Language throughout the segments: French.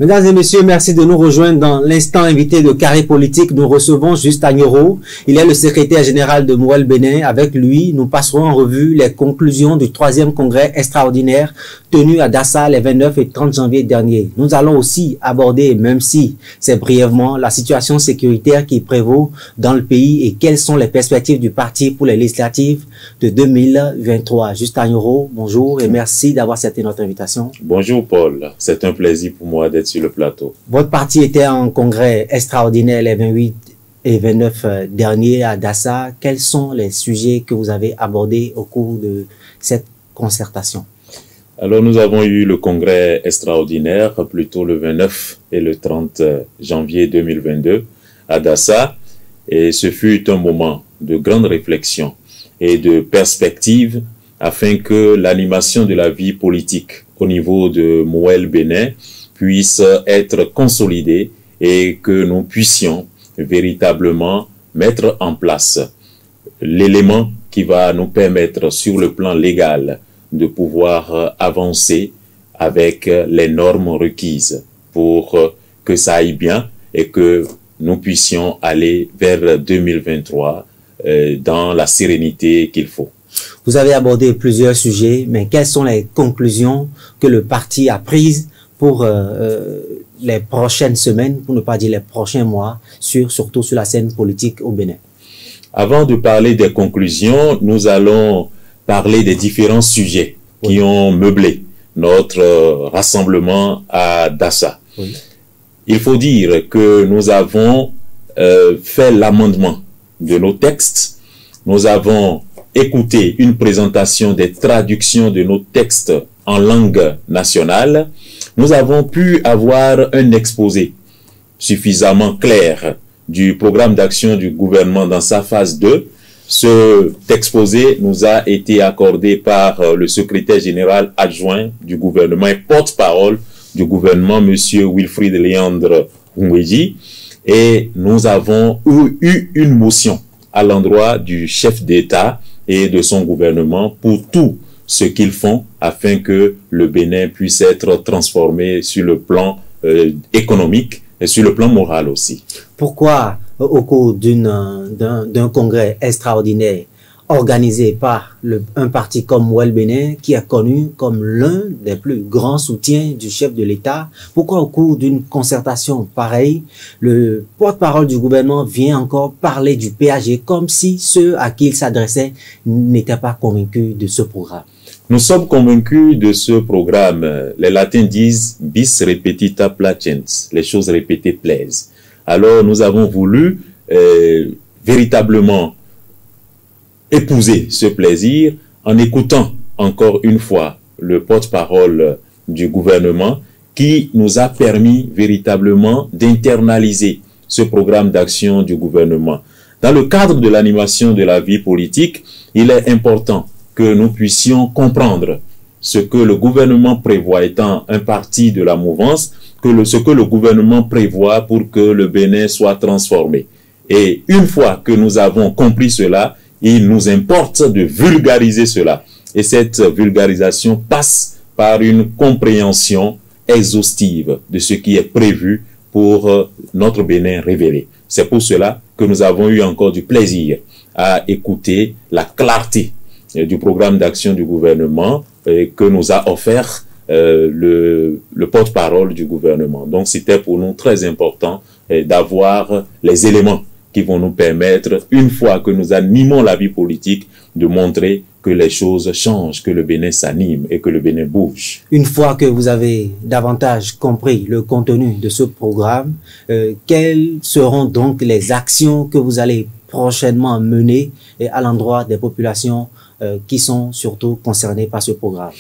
Mesdames et messieurs, merci de nous rejoindre dans l'instant invité de Carré Politique. Nous recevons Juste Agnoro. Il est le secrétaire général de Mouwel Bénin. Avec lui, nous passerons en revue les conclusions du 3e congrès extraordinaire tenu à Dassa les 29 et 30 janvier dernier. Nous allons aussi aborder, même si c'est brièvement, la situation sécuritaire qui prévaut dans le pays et quelles sont les perspectives du parti pour les législatives de 2023. Juste Agnoro, bonjour et merci d'avoir accepté notre invitation. Bonjour Paul, c'est un plaisir pour moi d'être sur le plateau. Votre parti était en congrès extraordinaire les 28 et 29 derniers à Dassa. Quels sont les sujets que vous avez abordés au cours de cette concertation? Alors nous avons eu le congrès extraordinaire plutôt le 29 et le 30 janvier 2022 à Dassa et ce fut un moment de grande réflexion et de perspective afin que l'animation de la vie politique au niveau de Mouwel Bénin puisse être consolidée et que nous puissions véritablement mettre en place l'élément qui va nous permettre sur le plan légal de pouvoir avancer avec les normes requises pour que ça aille bien et que nous puissions aller vers 2023 dans la sérénité qu'il faut. Vous avez abordé plusieurs sujets, mais quelles sont les conclusions que le parti a prises pour les prochaines semaines, pour ne pas dire les prochains mois, surtout sur la scène politique au Bénin? Avant de parler des conclusions, nous allons parler des différents sujets qui ont meublé notre rassemblement à Dassa. Oui. Il faut dire que nous avons fait l'amendement de nos textes. Nous avons écouté une présentation des traductions de nos textes en langue nationale. Nous avons pu avoir un exposé suffisamment clair du programme d'action du gouvernement dans sa phase 2. Cet exposé nous a été accordé par le secrétaire général adjoint du gouvernement et porte-parole du gouvernement, M. Wilfried Léandre Ngweji, et nous avons eu une motion à l'endroit du chef d'État et de son gouvernement pour tout ce qu'ils font afin que le Bénin puisse être transformé sur le plan économique et sur le plan moral aussi. Pourquoi, au cours d'un congrès extraordinaire organisé par un parti comme Mouwel Bénin, qui est connu comme l'un des plus grands soutiens du chef de l'État, pourquoi au cours d'une concertation pareille, le porte-parole du gouvernement vient encore parler du PAG comme si ceux à qui il s'adressait n'étaient pas convaincus de ce programme? Nous sommes convaincus de ce programme. Les latins disent « bis repetita placens », les choses répétées plaisent. Alors nous avons voulu véritablement épouser ce plaisir en écoutant encore une fois le porte-parole du gouvernement qui nous a permis véritablement d'internaliser ce programme d'action du gouvernement. Dans le cadre de l'animation de la vie politique, il est important que nous puissions comprendre ce que le gouvernement prévoit étant un parti de la mouvance, ce que le gouvernement prévoit pour que le Bénin soit transformé. Et une fois que nous avons compris cela, il nous importe de vulgariser cela. Et cette vulgarisation passe par une compréhension exhaustive de ce qui est prévu pour notre Bénin révélé. C'est pour cela que nous avons eu encore du plaisir à écouter la clarté du programme d'action du gouvernement que nous a offert le porte-parole du gouvernement. Donc c'était pour nous très important d'avoir les éléments qui vont nous permettre, une fois que nous animons la vie politique, de montrer que les choses changent, que le Bénin s'anime et que le Bénin bouge. Une fois que vous avez davantage compris le contenu de ce programme, quelles seront donc les actions que vous allez prochainement mener à l'endroit des populations qui sont surtout concernées par ce programme?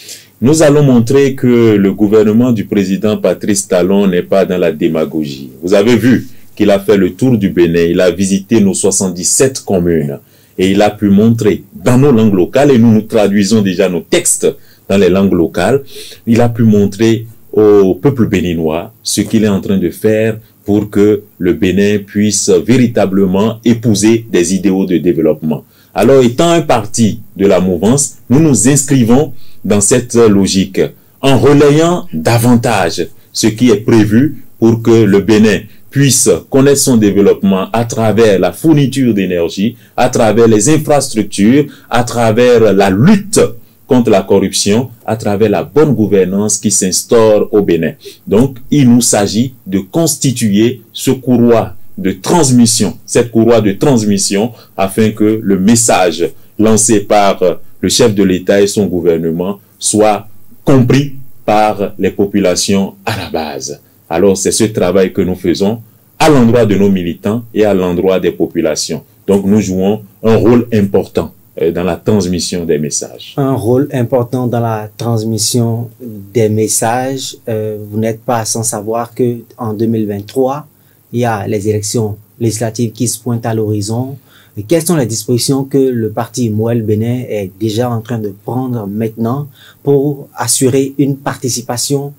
Nous allons montrer que le gouvernement du président Patrice Talon n'est pas dans la démagogie. Vous avez vu qu'il a fait le tour du Bénin, il a visité nos 77 communes et il a pu montrer dans nos langues locales, et nous traduisons déjà nos textes dans les langues locales, il a pu montrer au peuple béninois ce qu'il est en train de faire pour que le Bénin puisse véritablement épouser des idéaux de développement. Alors, étant un parti de la mouvance, nous nous inscrivons dans cette logique en relayant davantage ce qui est prévu pour que le Bénin puisse connaître son développement à travers la fourniture d'énergie, à travers les infrastructures, à travers la lutte contre la corruption, à travers la bonne gouvernance qui s'instaure au Bénin. Donc, il nous s'agit de constituer ce courroie de transmission, cette courroie de transmission, afin que le message lancé par le chef de l'État et son gouvernement soit compris par les populations à la base. Alors, c'est ce travail que nous faisons à l'endroit de nos militants et à l'endroit des populations. Donc, nous jouons un rôle important dans la transmission des messages. Un rôle important dans la transmission des messages. Vous n'êtes pas sans savoir que en 2023, il y a les élections législatives qui se pointent à l'horizon. Quelles sont les dispositions que le parti Mouel Bénin est déjà en train de prendre maintenant pour assurer une participation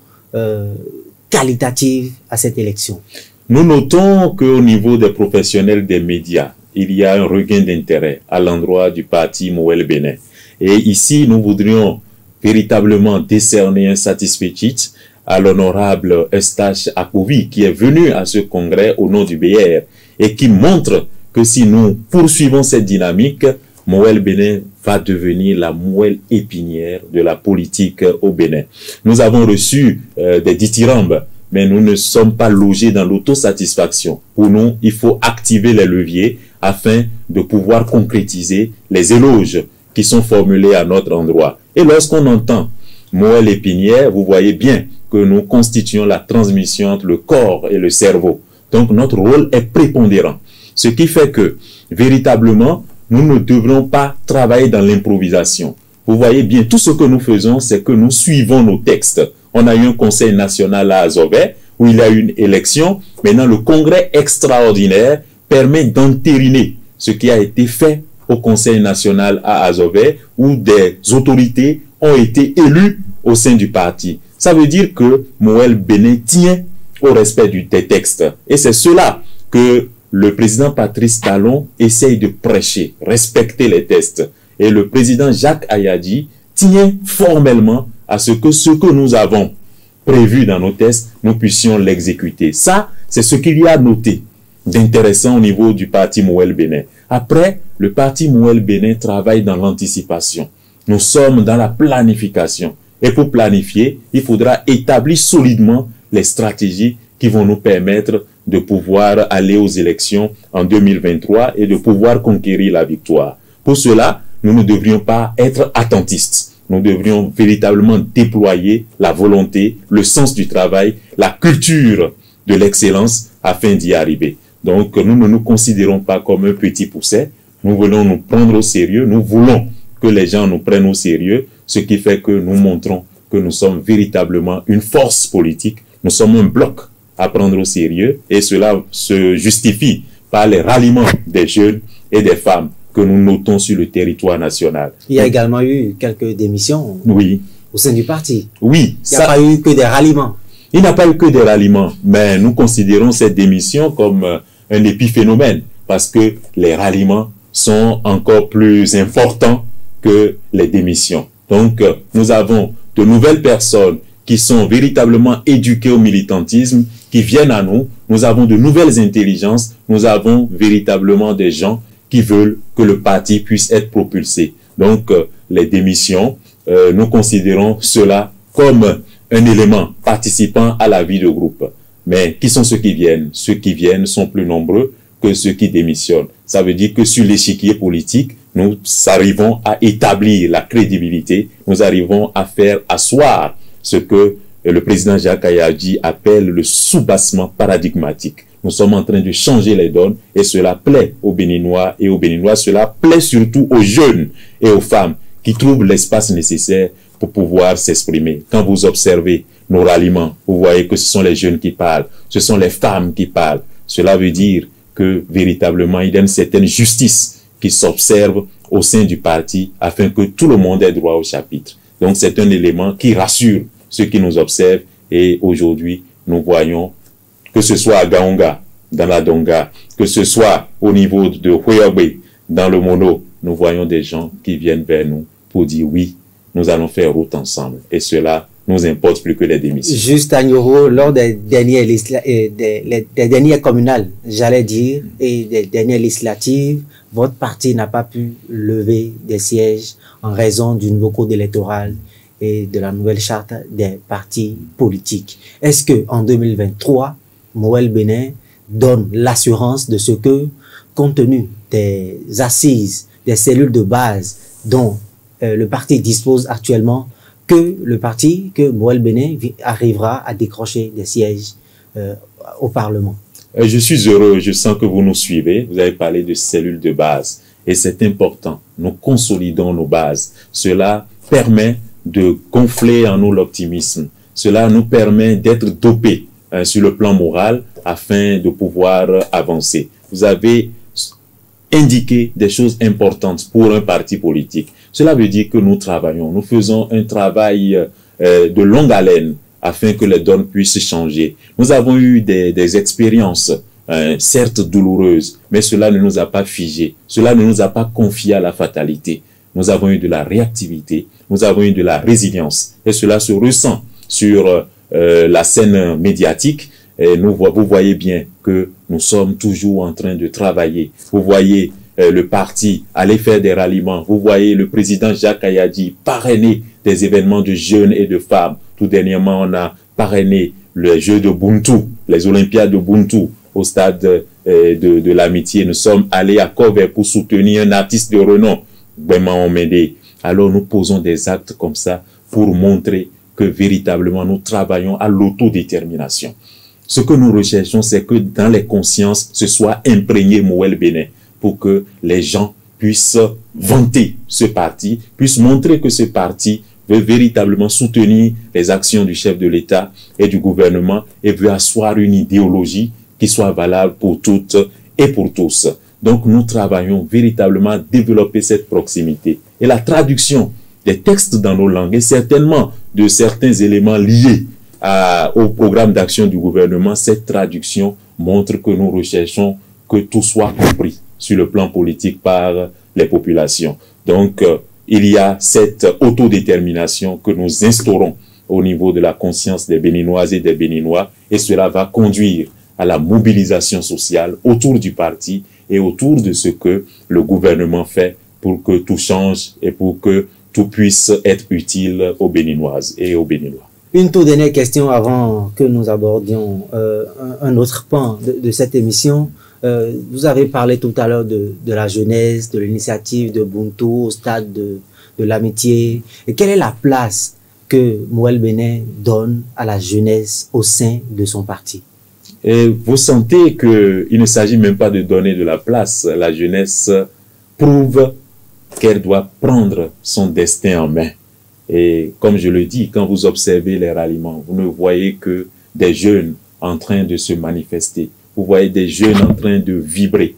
qualitative à cette élection? Nous notons qu'au niveau des professionnels des médias, il y a un regain d'intérêt à l'endroit du parti Mouel Bénin. Et ici, nous voudrions véritablement décerner un satisfecit à l'honorable Eustache Akovi, qui est venu à ce congrès au nom du BR et qui montre que si nous poursuivons cette dynamique, Mouel Bénin va devenir la moelle épinière de la politique au Bénin. Nous avons reçu des dithyrambes, mais nous ne sommes pas logés dans l'autosatisfaction. Pour nous, il faut activer les leviers afin de pouvoir concrétiser les éloges qui sont formulés à notre endroit. Et lorsqu'on entend moelle épinière, vous voyez bien que nous constituons la transmission entre le corps et le cerveau. Donc notre rôle est prépondérant. Ce qui fait que, véritablement, nous ne devrons pas travailler dans l'improvisation. Vous voyez bien, tout ce que nous faisons, c'est que nous suivons nos textes. On a eu un conseil national à Azové, où il y a eu une élection. Maintenant, le congrès extraordinaire permet d'entériner ce qui a été fait au conseil national à Azové, où des autorités ont été élues au sein du parti. Ça veut dire que Mouel Bénin tient au respect des textes. Et c'est cela que le président Patrice Talon essaye de prêcher, respecter les textes. Et le président Jacques Ayadi tient formellement à ce que nous avons prévu dans nos textes, nous puissions l'exécuter. Ça, c'est ce qu'il y a noté d'intéressant au niveau du parti Mouel Bénin. Après, le parti Mouel Bénin travaille dans l'anticipation. Nous sommes dans la planification. Et pour planifier, il faudra établir solidement les stratégies qui vont nous permettre de pouvoir aller aux élections en 2023 et de pouvoir conquérir la victoire. Pour cela, nous ne devrions pas être attentistes. Nous devrions véritablement déployer la volonté, le sens du travail, la culture de l'excellence afin d'y arriver. Donc, nous ne nous considérons pas comme un petit pousset. Nous voulons nous prendre au sérieux. Nous voulons que les gens nous prennent au sérieux, ce qui fait que nous montrons que nous sommes véritablement une force politique. Nous sommes un bloc à prendre au sérieux et cela se justifie par les ralliements des jeunes et des femmes que nous notons sur le territoire national. Il y a également eu quelques démissions au sein du parti. Oui. Il n'y a pas eu que des ralliements. Il n'y a pas eu que des ralliements, mais nous considérons cette démission comme un épiphénomène parce que les ralliements sont encore plus importants que les démissions. Donc, nous avons de nouvelles personnes qui sont véritablement éduquées au militantisme, qui viennent à nous. Nous avons de nouvelles intelligences. Nous avons véritablement des gens qui veulent que le parti puisse être propulsé. Donc, les démissions, nous considérons cela comme un élément participant à la vie de groupe. Mais qui sont ceux qui viennent? Ceux qui viennent sont plus nombreux que ceux qui démissionnent. Ça veut dire que sur l'échiquier politique, nous arrivons à établir la crédibilité, nous arrivons à faire asseoir ce que le président Jacques Ayadi appelle le soubassement paradigmatique. Nous sommes en train de changer les donnes et cela plaît aux Béninois et aux Béninois. Cela plaît surtout aux jeunes et aux femmes qui trouvent l'espace nécessaire pour pouvoir s'exprimer. Quand vous observez nos ralliements, vous voyez que ce sont les jeunes qui parlent, ce sont les femmes qui parlent. Cela veut dire que véritablement il y a une certaine justice qui s'observe au sein du parti afin que tout le monde ait droit au chapitre. Donc c'est un élément qui rassure ceux qui nous observent et aujourd'hui nous voyons que ce soit à Gaonga, dans la Donga, que ce soit au niveau de Huyabe, dans le Mono, nous voyons des gens qui viennent vers nous pour dire oui, nous allons faire route ensemble. Et cela nous importe plus que les démissions. Juste à Nyoro, lors des dernières, des dernières communales, j'allais dire, et des dernières législatives, votre parti n'a pas pu lever des sièges en raison du nouveau code électoral et de la nouvelle charte des partis politiques. Est-ce que en 2023, Moël Bénin donne l'assurance de ce que, compte tenu des assises, des cellules de base dont le parti dispose actuellement, que Moël Bénin arrivera à décrocher des sièges au Parlement? Je suis heureux, je sens que vous nous suivez. Vous avez parlé de cellules de base et c'est important. Nous consolidons nos bases. Cela permet de gonfler en nous l'optimisme. Cela nous permet d'être dopés sur le plan moral afin de pouvoir avancer. Vous avez indiqué des choses importantes pour un parti politique. Cela veut dire que nous travaillons, nous faisons un travail de longue haleine afin que les donnes puissent changer. Nous avons eu des expériences, certes douloureuses, mais cela ne nous a pas figés, cela ne nous a pas confiés à la fatalité. Nous avons eu de la réactivité, nous avons eu de la résilience, et cela se ressent sur la scène médiatique. Et vous voyez bien que nous sommes toujours en train de travailler. Vous voyez le parti aller faire des ralliements. Vous voyez le président Jacques Ayadi parrainer des événements de jeunes et de femmes. Tout dernièrement, on a parrainé les Jeux de Buntu, les Olympiades de Buntu au stade de l'Amitié. Nous sommes allés à Kobe pour soutenir un artiste de renom, Bema Omede. Alors nous posons des actes comme ça pour montrer que véritablement nous travaillons à l'autodétermination. Ce que nous recherchons, c'est que dans les consciences, ce soit imprégné Moël Bénin pour que les gens puissent vanter ce parti, puissent montrer que ce parti veut véritablement soutenir les actions du chef de l'État et du gouvernement et veut asseoir une idéologie qui soit valable pour toutes et pour tous. Donc nous travaillons véritablement à développer cette proximité. Et la traduction des textes dans nos langues et certainement de certains éléments liés au programme d'action du gouvernement, cette traduction montre que nous recherchons que tout soit compris sur le plan politique par les populations. Donc, il y a cette autodétermination que nous instaurons au niveau de la conscience des Béninoises et des Béninois, et cela va conduire à la mobilisation sociale autour du parti et autour de ce que le gouvernement fait pour que tout change et pour que tout puisse être utile aux Béninoises et aux Béninois. Une toute dernière question avant que nous abordions un autre pan de cette émission. Vous avez parlé tout à l'heure de la jeunesse, de l'initiative de Buntu au stade de l'Amitié. Et quelle est la place que Moël Bénin donne à la jeunesse au sein de son parti? Et vous sentez qu'il ne s'agit même pas de donner de la place. La jeunesse prouve qu'elle doit prendre son destin en main. Et comme je le dis, quand vous observez les ralliements, vous ne voyez que des jeunes en train de se manifester. Vous voyez des jeunes en train de vibrer.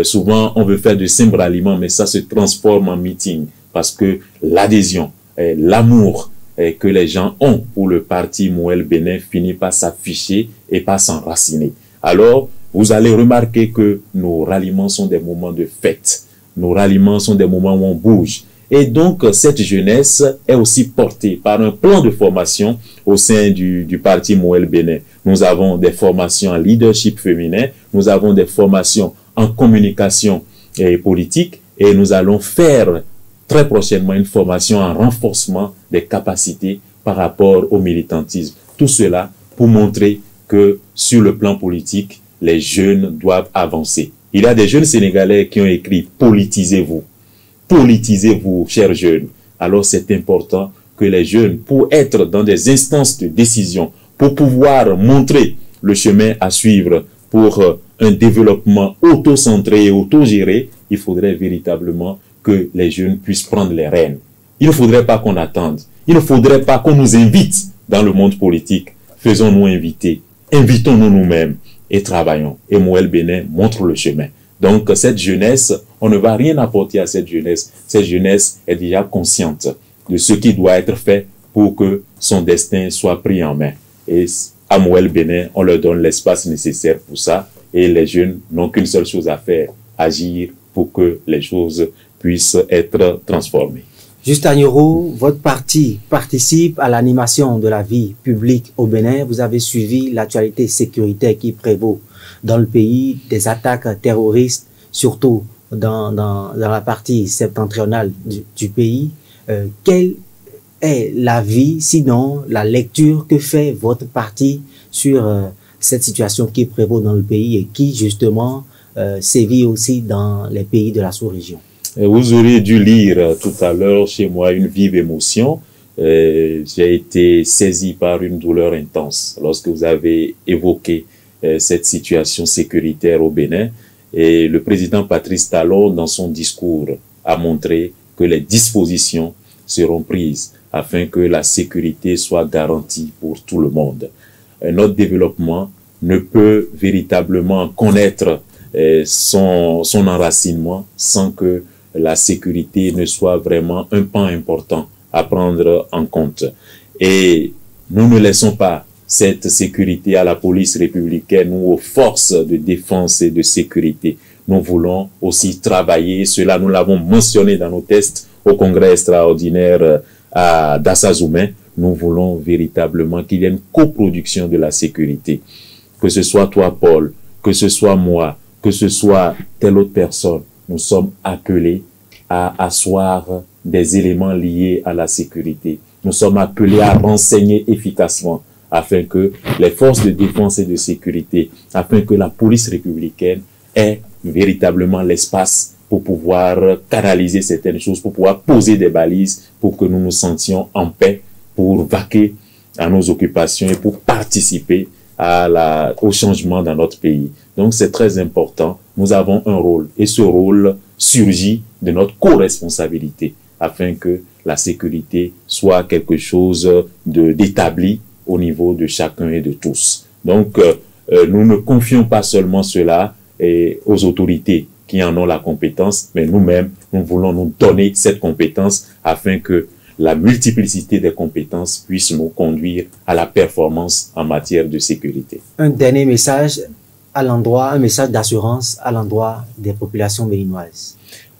Souvent, on veut faire de simples ralliements, mais ça se transforme en meeting parce que l'adhésion, l'amour que les gens ont pour le parti Moël Bénin finit par s'afficher et par s'enraciner. Alors, vous allez remarquer que nos ralliements sont des moments de fête. Nos ralliements sont des moments où on bouge. Et donc, cette jeunesse est aussi portée par un plan de formation au sein du parti Moël Bénin. Nous avons des formations en leadership féminin, nous avons des formations en communication politique et nous allons faire très prochainement une formation en renforcement des capacités par rapport au militantisme. Tout cela pour montrer que sur le plan politique, les jeunes doivent avancer. Il y a des jeunes Sénégalais qui ont écrit « Politisez-vous ». Politisez-vous, chers jeunes. Alors c'est important que les jeunes, pour être dans des instances de décision, pour pouvoir montrer le chemin à suivre pour un développement auto-centré et auto-géré, il faudrait véritablement que les jeunes puissent prendre les rênes. Il ne faudrait pas qu'on attende. Il ne faudrait pas qu'on nous invite dans le monde politique. Faisons-nous inviter. Invitons-nous nous-mêmes et travaillons. Et Moël Bénin montre le chemin. Donc, cette jeunesse, on ne va rien apporter à cette jeunesse. Cette jeunesse est déjà consciente de ce qui doit être fait pour que son destin soit pris en main. Et à Moël Bénin, on leur donne l'espace nécessaire pour ça. Et les jeunes n'ont qu'une seule chose à faire, agir pour que les choses puissent être transformées. Juste Agnoro, votre parti participe à l'animation de la vie publique au Bénin. Vous avez suivi l'actualité sécuritaire qui prévaut dans le pays, des attaques terroristes, surtout dans la partie septentrionale du pays. Quelle est l'avis, sinon la lecture que fait votre parti sur cette situation qui prévaut dans le pays et qui justement sévit aussi dans les pays de la sous-région? Vous auriez dû lire tout à l'heure chez moi une vive émotion. J'ai été saisi par une douleur intense lorsque vous avez évoqué cette situation sécuritaire au Bénin. Et le président Patrice Talon, dans son discours, a montré que les dispositions seront prises afin que la sécurité soit garantie pour tout le monde. Notre développement ne peut véritablement connaître son enracinement sans que la sécurité ne soit vraiment un pan important à prendre en compte. Et nous ne laissons pas cette sécurité à la police républicaine ou aux forces de défense et de sécurité. Nous voulons aussi travailler, cela nous l'avons mentionné dans nos tests au congrès extraordinaire à Dassazoumen. Nous voulons véritablement qu'il y ait une coproduction de la sécurité. Que ce soit toi, Paul, que ce soit moi, que ce soit telle autre personne, nous sommes appelés à asseoir des éléments liés à la sécurité. Nous sommes appelés à renseigner efficacement afin que les forces de défense et de sécurité, afin que la police républicaine ait véritablement l'espace pour pouvoir canaliser certaines choses, pour pouvoir poser des balises, pour que nous nous sentions en paix, pour vaquer à nos occupations et pour participer au changement dans notre pays. Donc c'est très important. Nous avons un rôle et ce rôle surgit de notre co-responsabilité afin que la sécurité soit quelque chose d'établi au niveau de chacun et de tous. Donc nous ne confions pas seulement cela aux autorités qui en ont la compétence, mais nous-mêmes, nous voulons nous donner cette compétence afin que la multiplicité des compétences puisse nous conduire à la performance en matière de sécurité. Un dernier message à l'endroit, un message d'assurance à l'endroit des populations béninoises.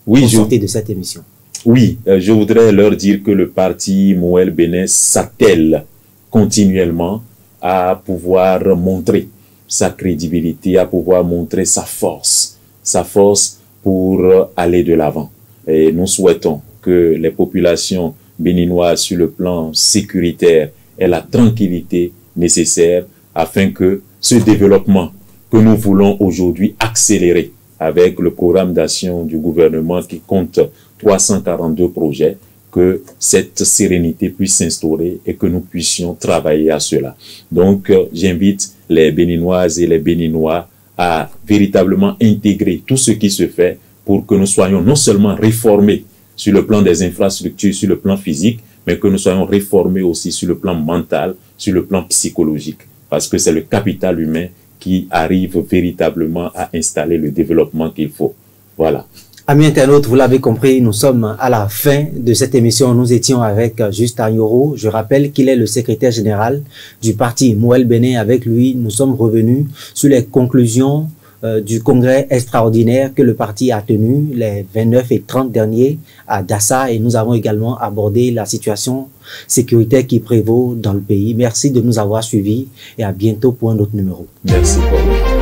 Oui, de cette émission. Oui, je voudrais leur dire que le parti Mouel Bénin s'attelle continuellement à pouvoir montrer sa crédibilité, à pouvoir montrer sa force pour aller de l'avant. Et nous souhaitons que les populations béninoises sur le plan sécuritaire aient la tranquillité nécessaire afin que ce développement que nous voulons aujourd'hui accélérer avec le programme d'action du gouvernement qui compte 342 projets, que cette sérénité puisse s'instaurer et que nous puissions travailler à cela. Donc, j'invite les Béninoises et les Béninois à véritablement intégrer tout ce qui se fait pour que nous soyons non seulement réformés sur le plan des infrastructures, sur le plan physique, mais que nous soyons réformés aussi sur le plan mental, sur le plan psychologique. Parce que c'est le capital humain qui arrive véritablement à installer le développement qu'il faut. Voilà. Amis internautes, vous l'avez compris, nous sommes à la fin de cette émission. Nous étions avec Juste Agnoro. Je rappelle qu'il est le secrétaire général du parti Mouel Bénin. Avec lui, nous sommes revenus sur les conclusions du congrès extraordinaire que le parti a tenu les 29 et 30 derniers à Dassa, et nous avons également abordé la situation sécuritaire qui prévaut dans le pays. Merci de nous avoir suivis et à bientôt pour un autre numéro. Merci beaucoup.